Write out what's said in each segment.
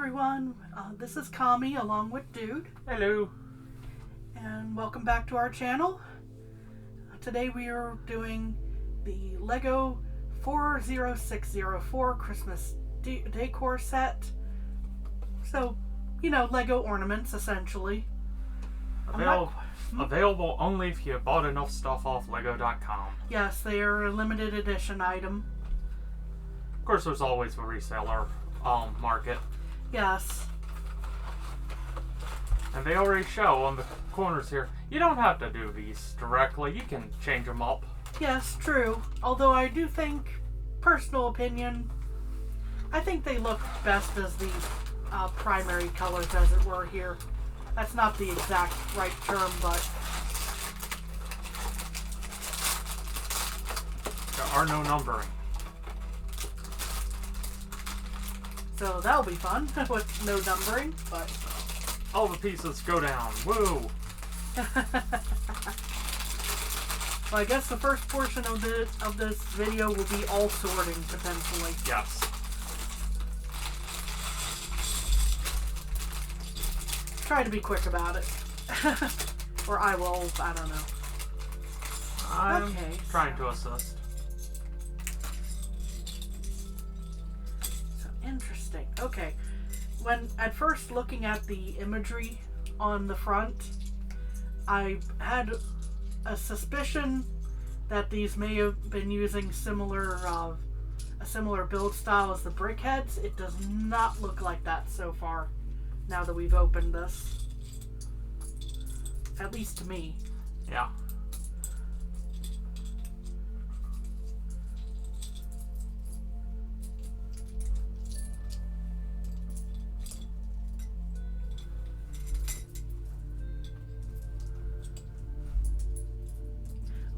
everyone, this is Kami along with Dude. Hello. And welcome back to our channel. Today we are doing the Lego 40604 Christmas Decor set. So, Lego ornaments essentially. Available only if you bought enough stuff off Lego.com. Yes, they are a limited edition item. Of course, there's always a reseller market. Yes. And they already show on the corners here. You don't have to do these directly. You can change them up. Yes, true. Although I do think, personal opinion, I think they look best as the primary colors, as it were, here. That's not the exact right term, but... There are no numbering. So that'll be fun, with no numbering, but... All the pieces go down. Woo! Well, I guess the first portion of this video will be all sorting, potentially. Yes. Try to be quick about it. Or I will, I don't know. I'm trying to assist. So interesting. Okay. When at first looking at the imagery on the front, I had a suspicion that these may have been using a similar build style as the BrickHeads. It does not look like that so far, now that we've opened this. At least to me. Yeah.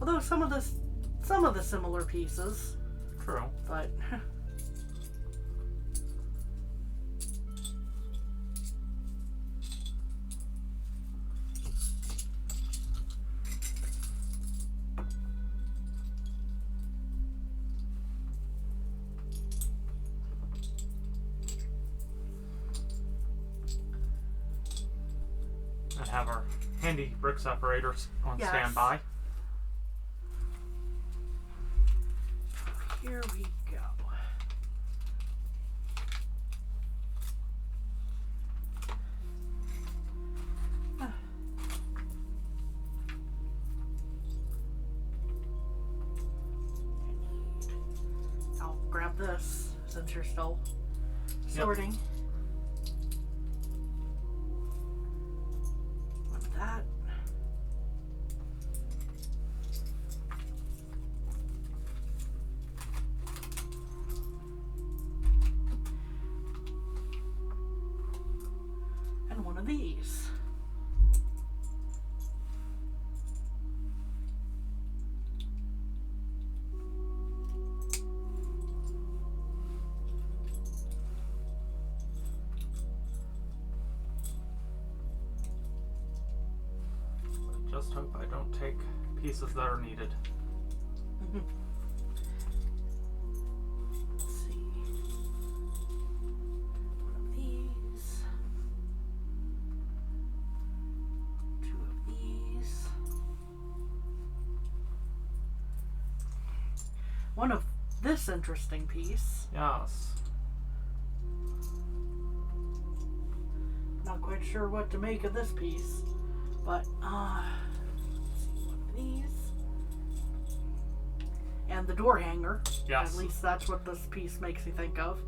Although some of the similar pieces. True. But And have our handy brick separators on yes. standby. Here we go. I'll grab this since you're still sorting. Yep. With that. One of these. Just hope I don't take pieces that are needed. One of this interesting piece. Yes. Not quite sure what to make of this piece, but let's see, one of these. And the door hanger. Yes. At least that's what this piece makes me think of.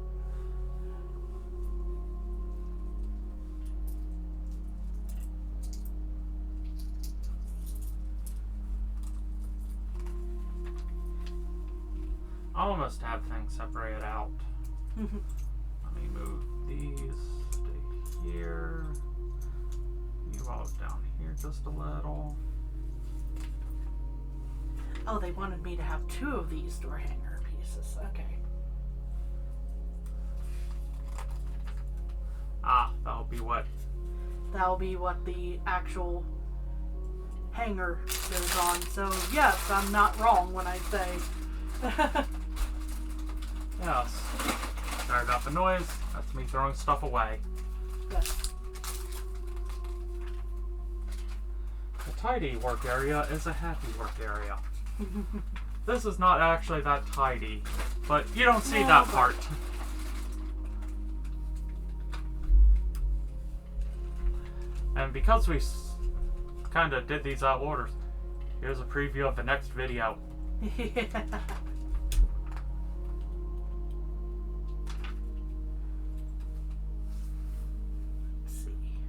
I almost have things separated out. Let me move these. Stay here. You all down here just a little. Oh, they wanted me to have two of these door hanger pieces. Okay. Ah, that'll be what? That'll be what the actual hanger goes on. So, yes, I'm not wrong when I say... Yes. Sorry about the noise. That's me throwing stuff away. Good. A tidy work area is a happy work area. This is not actually that tidy, but you don't see that part. And because we kind of did these out of order, here's a preview of the next video. Yeah. Let's see.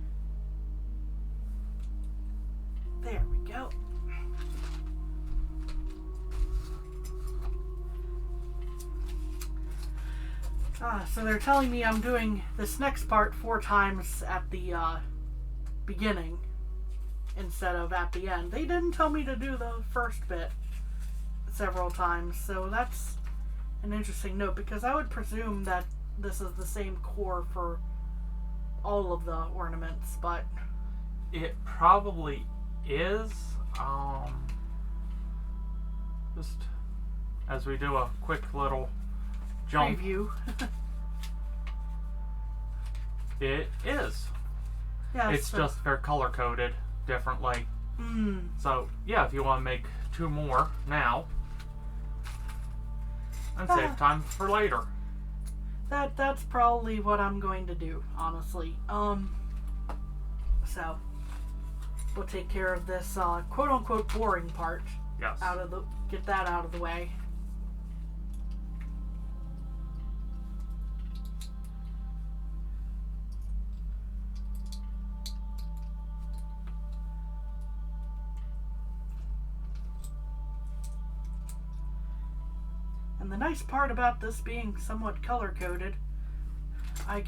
There we go. So they're telling me I'm doing this next part 4 times at the beginning instead of at the end. They didn't tell me to do the first bit several times, so that's an interesting note, because I would presume that this is the same core for all of the ornaments, but it probably is. Just as we do a quick little jump. preview. It is. Yeah, It's just they're color coded differently. Mm. So yeah, if you want to make 2 more now and save time for later. That's probably what I'm going to do, honestly. So we'll take care of this quote unquote boring part. Yes. Get that out of the way. And the nice part about this being somewhat color-coded, I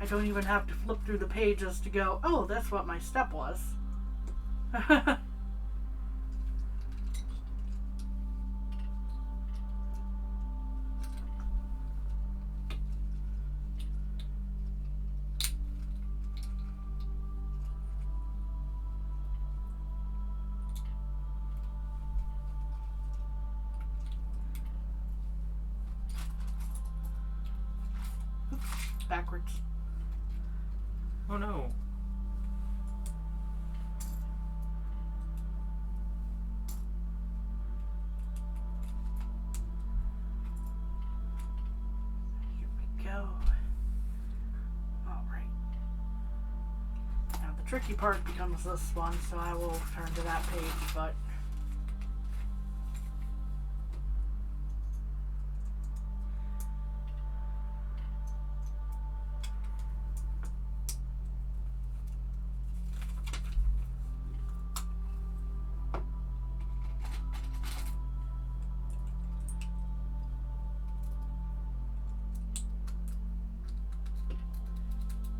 don't even have to flip through the pages to go, oh, that's what my step was. Backwards. Oh no. Here we go. Alright. Now the tricky part becomes this one, so I will turn to that page, but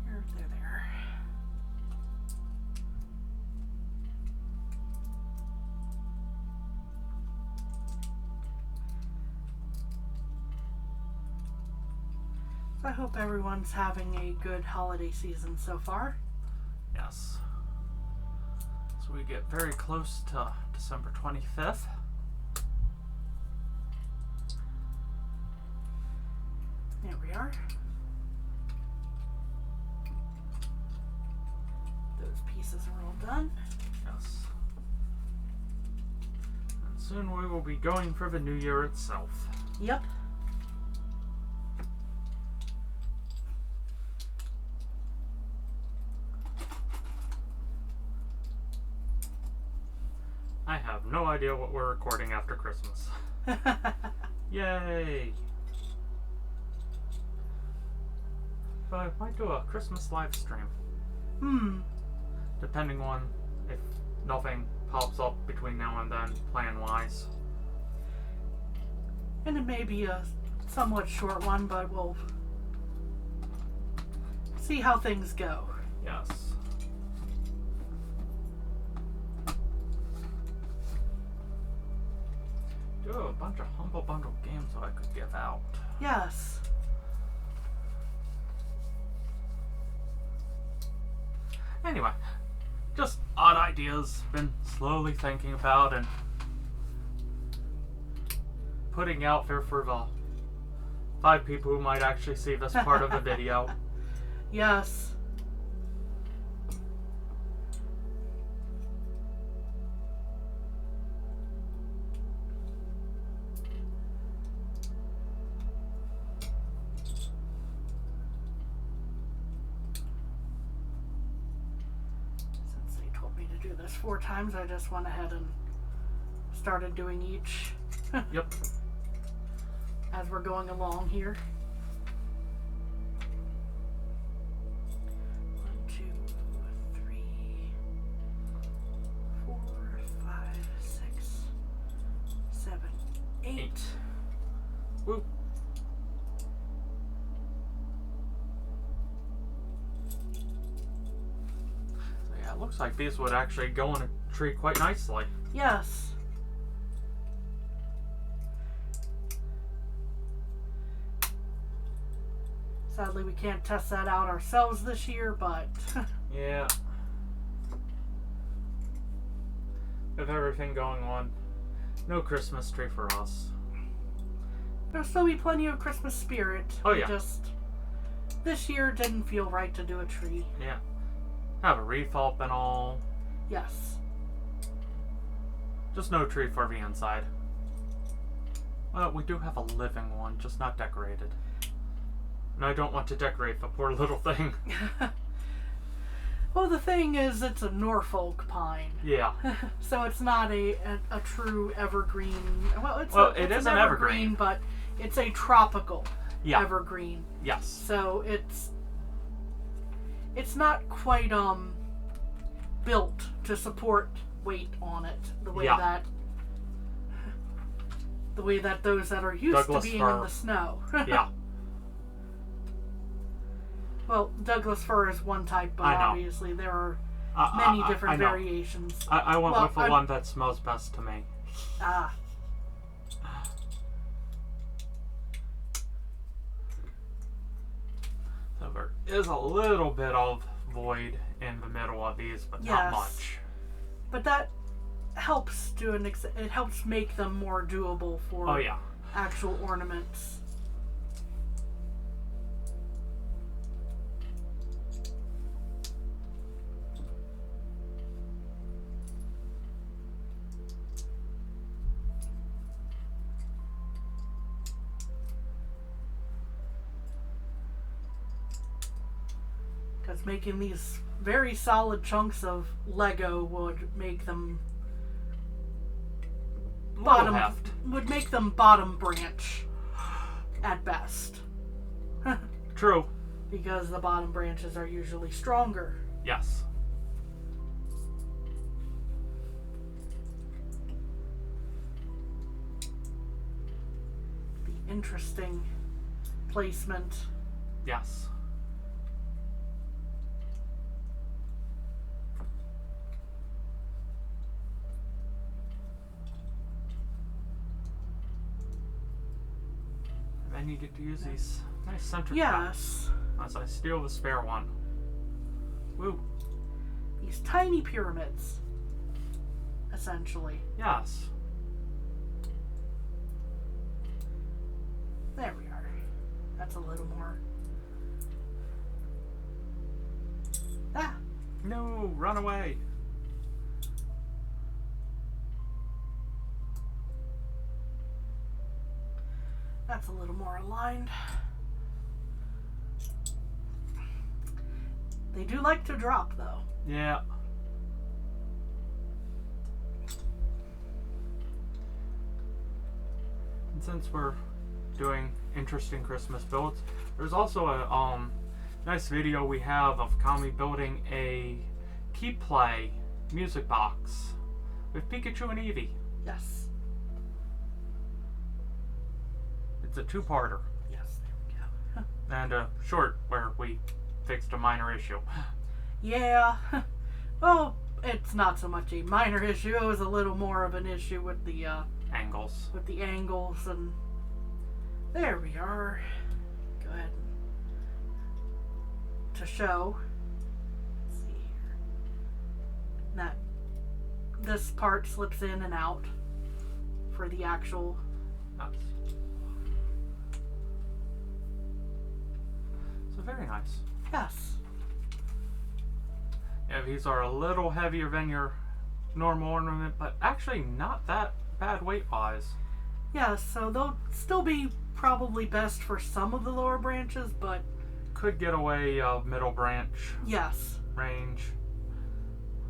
there. So I hope everyone's having a good holiday season so far. Yes. So we get very close to December 25th. There we are. Those pieces are all done. Yes. And soon we will be going for the new year itself. Yep. I have no idea what we're recording after Christmas. Yay! But I might do a Christmas live stream. Depending on if nothing pops up between now and then, plan-wise. And it may be a somewhat short one, but we'll see how things go. Yes. Do have a bunch of Humble Bundle games that I could give out. Yes. Anyway, just odd ideas. Been slowly thinking about and putting out there for the 5 people who might actually see this part of the video. Yes. Since they told me to do this 4 times, I just went ahead and started doing each. Yep. As we're going along here. 1, 2, 3, 4, 5, 6, 7, 8. Woo. So yeah, it looks like these would actually go on a tree quite nicely. Yes. Sadly, we can't test that out ourselves this year, but Yeah. With everything going on, no Christmas tree for us. there'll still be plenty of Christmas spirit. Oh, We yeah. just this year didn't feel right to do a tree. Yeah. Have a wreath up and all. Yes. Just no tree for the inside. Well, we do have a living one, just not decorated. And I don't want to decorate the poor little thing. Well, the thing is, it's a Norfolk pine. Yeah. So it's not a true evergreen. Well, It it's is an evergreen. but it's a tropical Yeah. evergreen. Yes. So it's not quite built to support weight on it the way Yeah. that those that are used Douglas to being fir. in the snow. Yeah. Well, Douglas fir is one type, but I know. obviously there are I many different know. variations. I went Well, with the one that smells best to me. Ah. So there is a little bit of void in the middle of these, but not Yes. much. But that helps it helps make them more doable for Oh yeah. actual ornaments. Because making these very solid chunks of Lego would make them Little heft. bottom branch at best. True. Because the bottom branches are usually stronger. Yes. The interesting placement. Yes. I needed to use these nice center Yes. caps as I steal the spare one. Woo. These tiny pyramids, essentially. Yes. There we are. That's a little more. Ah, No, run away. that's a little more aligned. They do like to drop, though. Yeah. And since we're doing interesting Christmas builds, there's also a nice video we have of Kami building a Keep Play music box with Pikachu and Eevee. Yes. It's a 2-parter Yes, there we go. and a short where we fixed a minor issue. Yeah. Well, it's not so much a minor issue. It was a little more of an issue with the Angles. angles, and there we are. Go ahead to show. Let's see here. That this part slips in and out for the actual. That's Very nice. Yes. Yeah, these are a little heavier than your normal ornament, but actually not that bad weight-wise. Yes, so they'll still be probably best for some of the lower branches, but... Could get away middle branch Yes. range.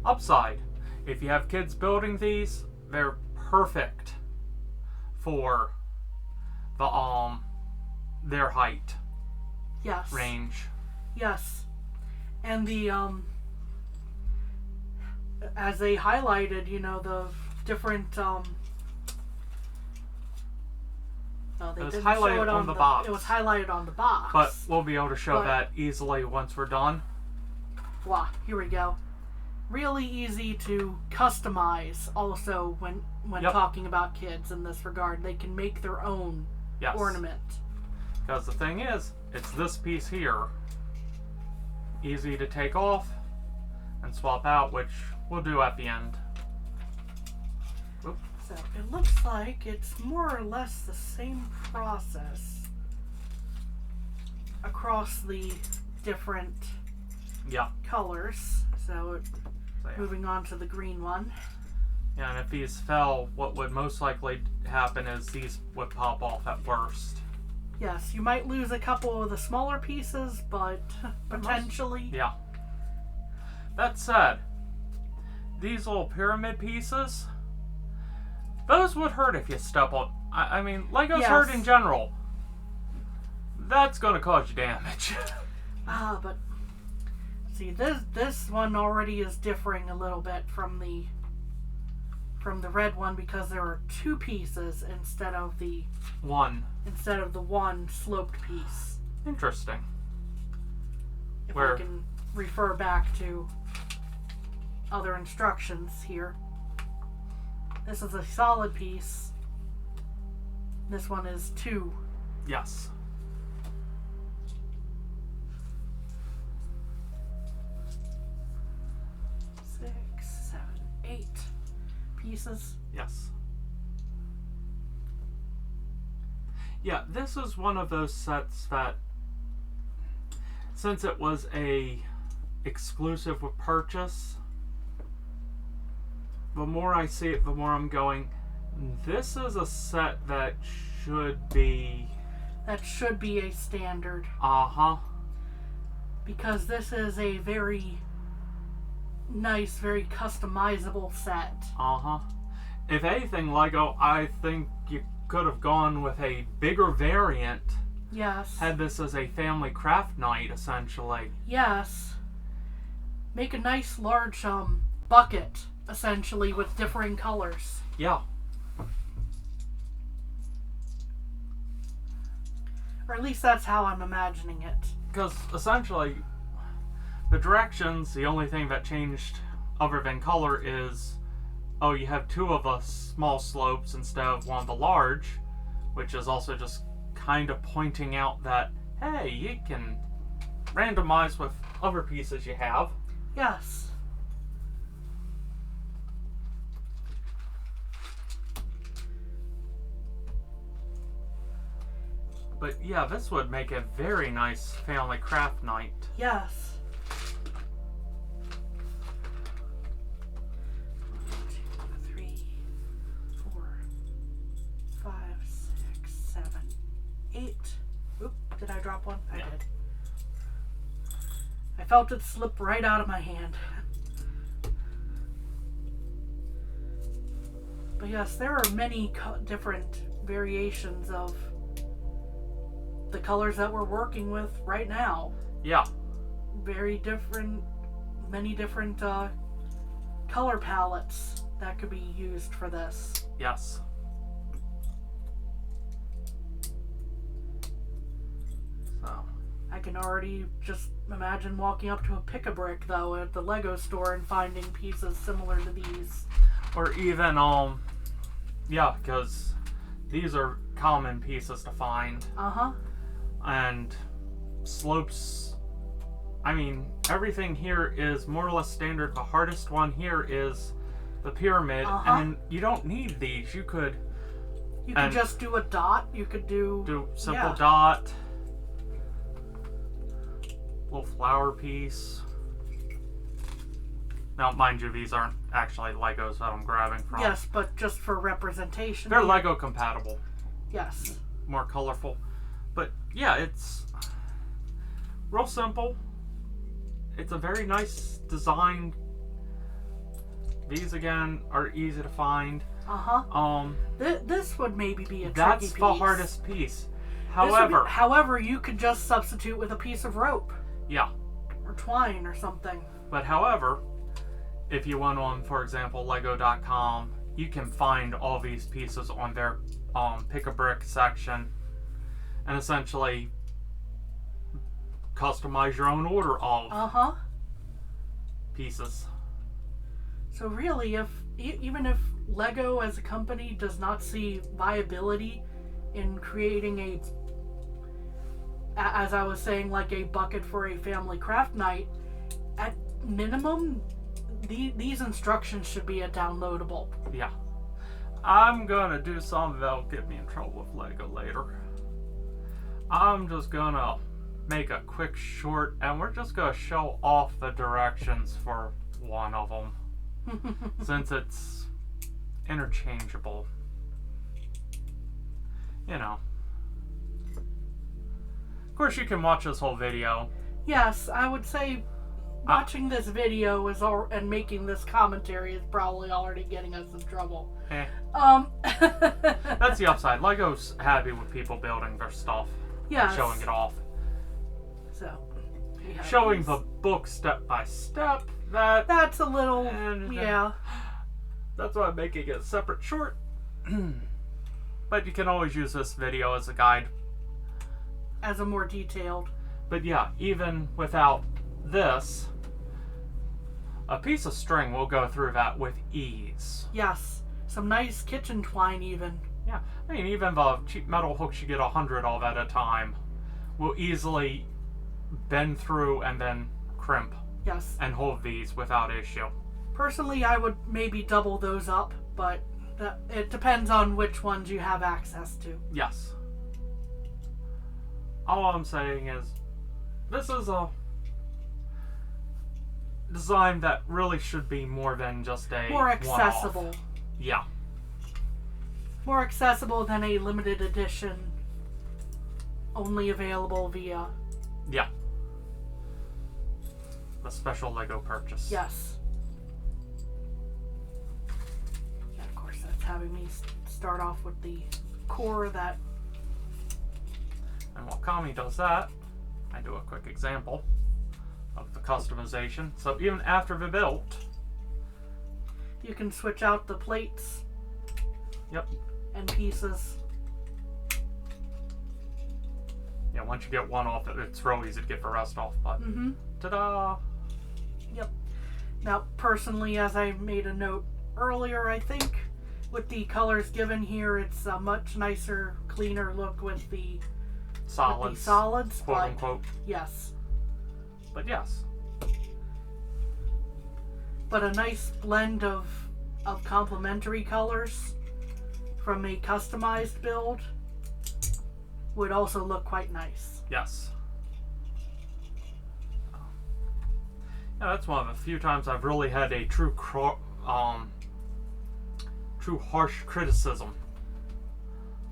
Upside. If you have kids building these, they're perfect for the their height Yes. range. Yes. And the, as they highlighted, you know, the different, no, they It was didn't highlighted show it on the box. It was highlighted on the box. But we'll be able to show But- that easily once we're done. Blah, here we go. Really easy to customize also when Yep. talking about kids in this regard. They can make their own Yes. ornament. Because the thing is, it's this piece here. Easy to take off and swap out, which we'll do at the end. Oop. So it looks like it's more or less the same process across the different Yeah. colors. So So, yeah. moving on to the green one. Yeah, and if these fell, what would most likely happen is these would pop off at worst. Yes, you might lose a couple of the smaller pieces, but potentially. Yeah. That said, these little pyramid pieces, those would hurt if you step on. I mean, Legos Yes. hurt in general. That's gonna cause you damage. But see, this one already is differing a little bit from the red one because there are two pieces instead of the one sloped piece. Interesting. If Where- I can refer back to other instructions here. This is a solid piece. This one is two. Yes. Six, seven, 8 pieces. Yes. Yeah, this is one of those sets that, since it was a exclusive with purchase, the more I see it, the more I'm going, this is a set that should be... That should be a standard Uh-huh. because this is a very nice, very customizable set. Uh-huh. If anything, Lego, I think you could have gone with a bigger variant. Yes. Had this as a family craft night, essentially. Yes. Make a nice large bucket, essentially, with differing colors. Yeah. Or at least that's how I'm imagining it. Because, essentially, the directions, the only thing that changed other than color is, oh, you have two of the small slopes instead of one of the large, which is also just kind of pointing out that, hey, you can randomize with other pieces you have. Yes. But yeah, this would make a very nice family craft night. Yes. 1, 2, 3, 4, 5, 6, 7, 8. Oop, did I drop one? I Yeah. did. I felt it slip right out of my hand. But yes, there are many different variations of the colors that we're working with right now. Yeah. Very different, many different color palettes that could be used for this. Yes. So. I can already just imagine walking up to a pick-a-brick though at the Lego store and finding pieces similar to these. Or even, yeah, because these are common pieces to find. Uh-huh. And slopes, I mean, everything here is more or less standard. The hardest one here is the pyramid, and you don't need these. You could just do a dot. You could do simple yeah. dot. Little flower piece. Now, mind you, these aren't actually Legos that I'm grabbing from. Yes, but just for representation. They're Lego compatible. Yes. More colorful. But yeah, it's real simple. It's a very nice design. These again are easy to find. This would maybe be a tricky that's piece. the hardest piece. However, you could just substitute with a piece of rope. Yeah. Or twine or something. But however, if you went on, for example, Lego.com, you can find all these pieces on their pick-a-brick section and essentially customize your own order of pieces. So really, even if Lego as a company does not see viability in creating as I was saying, like a bucket for a family craft night, at minimum, these instructions should be downloadable. Yeah. I'm gonna do something that'll get me in trouble with Lego later. I'm just gonna make a quick short, and we're just gonna show off the directions for one of them. Since it's interchangeable. You know. Of course, you can watch this whole video. Yes, I would say watching this video and making this commentary is probably already getting us in trouble. That's the upside. Lego's happy with people building their stuff. Yes. Showing it off. So. Showing the book step by step. That's a little, yeah. That's why I'm making it a separate short. But you can always use this video as a guide. As a more detailed. But yeah, even without this, a piece of string will go through that with ease. Yes. Some nice kitchen twine even. Yeah. I mean, even the cheap metal hooks you get 100 of at a time will easily bend through and then crimp. Yes. And hold these without issue. Personally, I would maybe double those up, but it depends on which ones you have access to. Yes. All I'm saying is, this is a design that really should be more than just a more accessible. One-off. Yeah. More accessible than a limited edition, only available via. Yeah. A special Lego purchase. Yes. Yeah, of course, that's having me start off with the core that. And while Kami does that, I do a quick example of the customization. So even after they're built, you can switch out the plates. Yep. And pieces. Yeah, once you get one off, it's real easy to get the rest off. But ta-da! Yep. Now, personally, as I made a note earlier, I think with the colors given here, it's a much nicer, cleaner look with the solids, quote unquote. Yes. But yes. But a nice blend of complementary colors from a customized build would also look quite nice. Yes. Yeah, that's one of the few times I've really had a true harsh criticism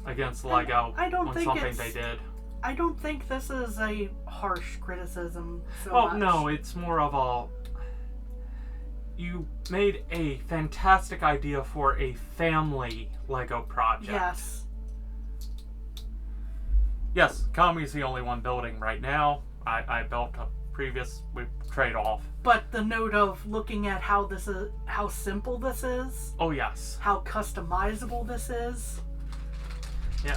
against Lego on something they did. I don't think this is a harsh criticism so much. Well, no, it's more of a... You made a fantastic idea for a family Lego project. Yes. Yes, Kami's the only one building right now. I built a previous... We trade off. But the note of looking at how simple this is. Oh, yes. How customizable this is. Yeah.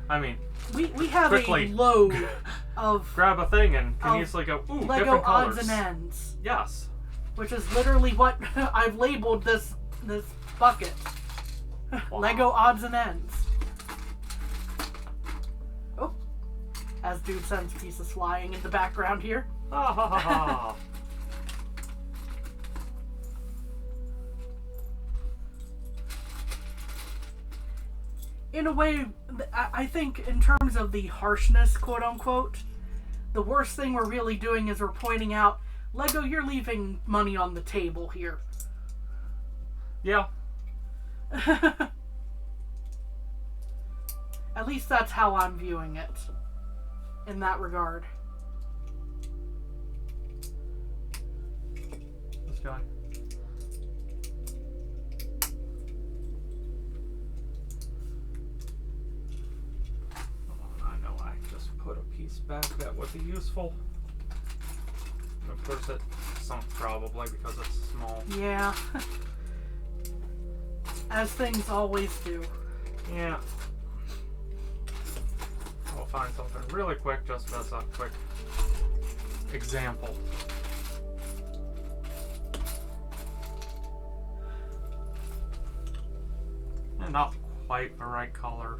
I mean... We have quickly a load of... grab a thing and can easily go, ooh, Lego different colors. odds and ends. Yes. Which is literally what I've labeled this bucket. Wow. Lego odds and ends. Oh. As Dude sends pieces flying in the background here. Ha ha ha ha. In a way, I think in terms of the harshness, quote unquote, the worst thing we're really doing is we're pointing out, Lego, you're leaving money on the table here. Yeah. At least that's how I'm viewing it in that regard. This guy. I know I just put a piece back that would be useful. And of course it sunk probably because it's small. Yeah. As things always do. Yeah. I'll find something really quick just as a quick example. And not quite the right color.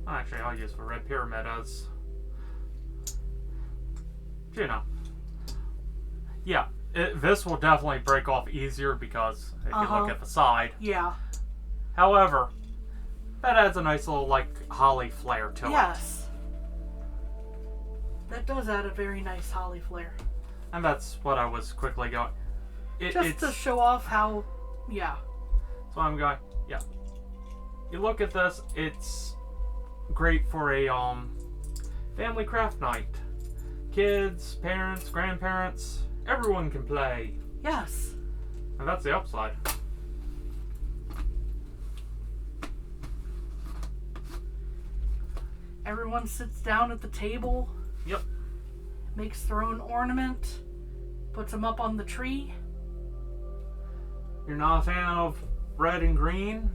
Actually, I'll use the red pyramid as, you know. Yeah, this will definitely break off easier because if you look at the side. Yeah. However, that adds a nice little, like, holly flare to it. Yes. That does add a very nice holly flare. And that's what I was quickly going. Just to show off how, yeah. So I'm going, yeah. You look at this, it's great for a family craft night. Kids, parents, grandparents, everyone can play. Yes. And that's the upside. Everyone sits down at the table. Yep. Makes their own ornament. Puts them up on the tree. You're not a fan of red and green,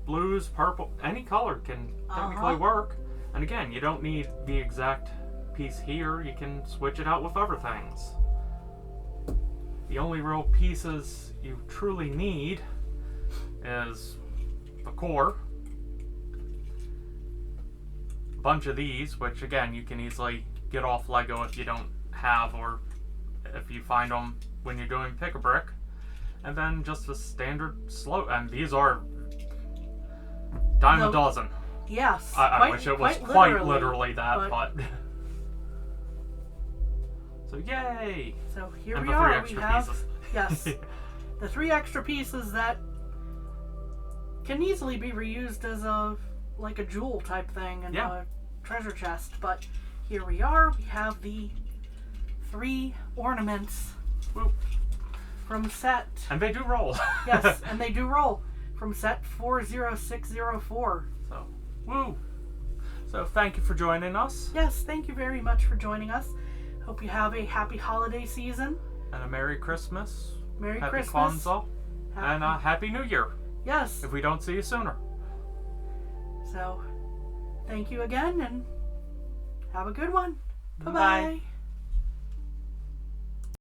blues, purple, any color can technically work. And again, you don't need the exact piece here. You can switch it out with other things. The only real pieces you truly need is the core, a bunch of these, which again you can easily get off Lego if you don't have, or if you find them when you're doing pick a brick, and then just the standard slope. And these are dime a dozen. Yes. I wish it was quite literally that, but so yay! So here and we the are. Three extra pieces. Yes, the 3 extra pieces that can easily be reused as a jewel type thing in a treasure chest. But here we are. We have the 3 ornaments from set. And they do roll. Yes, and they do roll from set 40604. So, woo! So thank you for joining us. Yes, thank you very much for joining us. Hope you have a happy holiday season. And a Merry Christmas. Merry Happy Christmas. Kwanzaa. And a Happy New Year. Yes. If we don't see you sooner. So, thank you again and have a good one. Bye-bye. Bye.